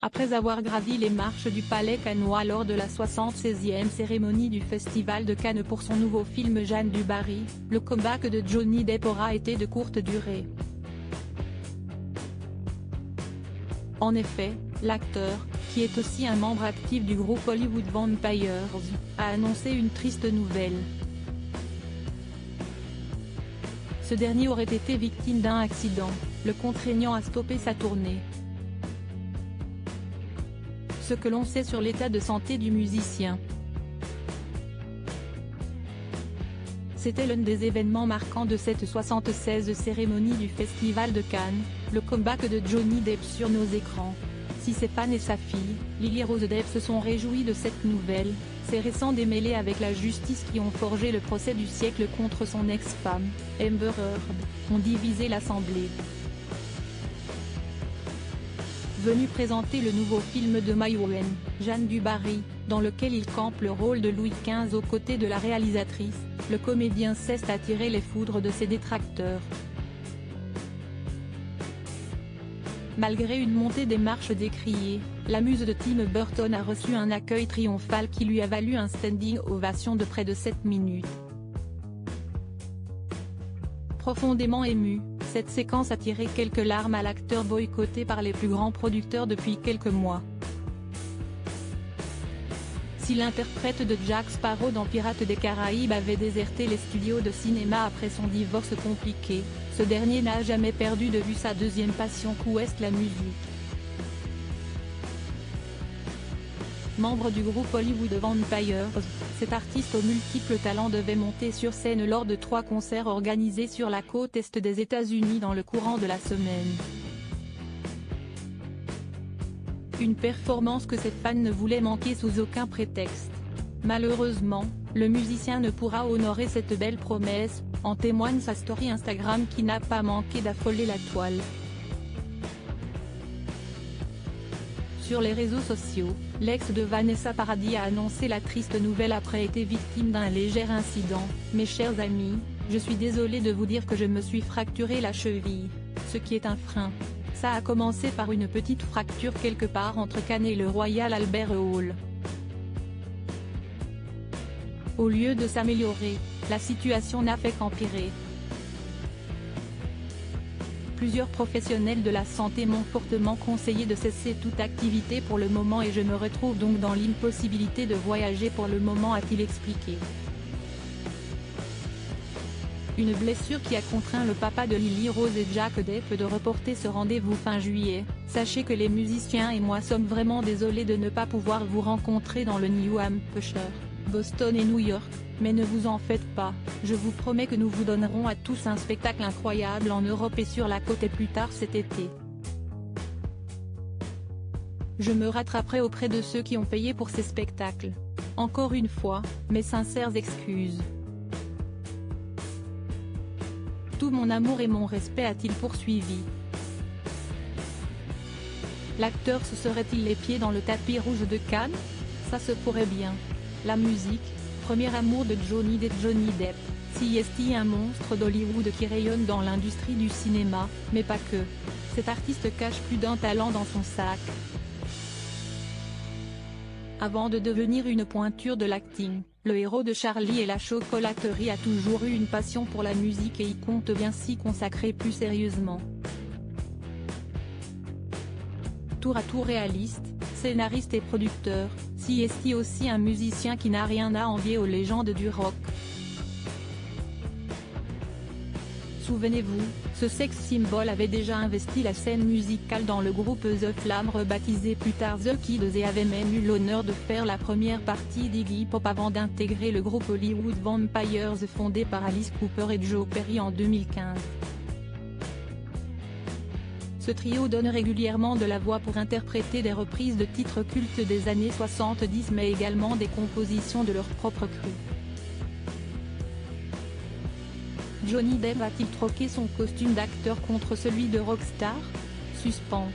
Après avoir gravi les marches du Palais cannois lors de la 76e cérémonie du Festival de Cannes pour son nouveau film Jeanne du Barry, le comeback de Johnny Depp aura été de courte durée. En effet, l'acteur, qui est aussi un membre actif du groupe Hollywood Vampires, a annoncé une triste nouvelle. Ce dernier aurait été victime d'un accident, le contraignant à stopper sa tournée. Ce que l'on sait sur l'état de santé du musicien. C'était l'un des événements marquants de cette 76e cérémonie du Festival de Cannes, le comeback de Johnny Depp sur nos écrans. Si ses fans et sa fille, Lily Rose Depp se sont réjouis de cette nouvelle, ces récents démêlés avec la justice qui ont forgé le procès du siècle contre son ex-femme, Amber Heard, ont divisé l'Assemblée. Venu présenter le nouveau film de Maïwenn, Jeanne du Barry, dans lequel il campe le rôle de Louis XV aux côtés de la réalisatrice, le comédien cesse d'attirer les foudres de ses détracteurs. Malgré une montée des marches décriées, la muse de Tim Burton a reçu un accueil triomphal qui lui a valu un standing ovation de près de 7 minutes. Profondément ému, cette séquence a tiré quelques larmes à l'acteur boycotté par les plus grands producteurs depuis quelques mois. Si l'interprète de Jack Sparrow dans Pirates des Caraïbes avait déserté les studios de cinéma après son divorce compliqué, ce dernier n'a jamais perdu de vue sa deuxième passion qu'ouest la musique. Membre du groupe Hollywood Vampires, cet artiste aux multiples talents devait monter sur scène lors de 3 concerts organisés sur la côte est des États-Unis dans le courant de la semaine. Une performance que ses fans ne voulaient manquer sous aucun prétexte. Malheureusement, le musicien ne pourra honorer cette belle promesse, en témoigne sa story Instagram qui n'a pas manqué d'affoler la toile. Sur les réseaux sociaux, l'ex de Vanessa Paradis a annoncé la triste nouvelle après être victime d'un léger incident. « Mes chers amis, je suis désolée de vous dire que je me suis fracturé la cheville, ce qui est un frein. Ça a commencé par une petite fracture quelque part entre Cannes et le Royal Albert Hall. Au lieu de s'améliorer, la situation n'a fait qu'empirer. Plusieurs professionnels de la santé m'ont fortement conseillé de cesser toute activité pour le moment et je me retrouve donc dans l'impossibilité de voyager pour le moment, a-t-il expliqué. Une blessure qui a contraint le papa de Lily Rose et Jack Depp de reporter ce rendez-vous fin juillet. Sachez que les musiciens et moi sommes vraiment désolés de ne pas pouvoir vous rencontrer dans le New Hampshire, Boston et New York, mais ne vous en faites pas, je vous promets que nous vous donnerons à tous un spectacle incroyable en Europe et sur la côte et plus tard cet été. Je me rattraperai auprès de ceux qui ont payé pour ces spectacles. Encore une fois, mes sincères excuses. Tout mon amour et mon respect, a-t-il poursuivi. L'acteur se serait-il les pieds dans le tapis rouge de Cannes? Ça se pourrait bien. La musique, premier amour de Johnny Depp, CST, un monstre d'Hollywood qui rayonne dans l'industrie du cinéma, mais pas que. Cet artiste cache plus d'un talent dans son sac. Avant de devenir une pointure de l'acting, le héros de Charlie et la chocolaterie a toujours eu une passion pour la musique et y compte bien s'y consacrer plus sérieusement. Tour à tour réaliste, scénariste et producteur, CST aussi un musicien qui n'a rien à envier aux légendes du rock. Souvenez-vous, ce sex symbol avait déjà investi la scène musicale dans le groupe The Flam rebaptisé plus tard The Kids et avait même eu l'honneur de faire la première partie d'Iggy Pop avant d'intégrer le groupe Hollywood Vampires fondé par Alice Cooper et Joe Perry en 2015. Ce trio donne régulièrement de la voix pour interpréter des reprises de titres cultes des années 70 mais également des compositions de leur propre cru. Johnny Depp a-t-il troqué son costume d'acteur contre celui de rockstar? Suspens.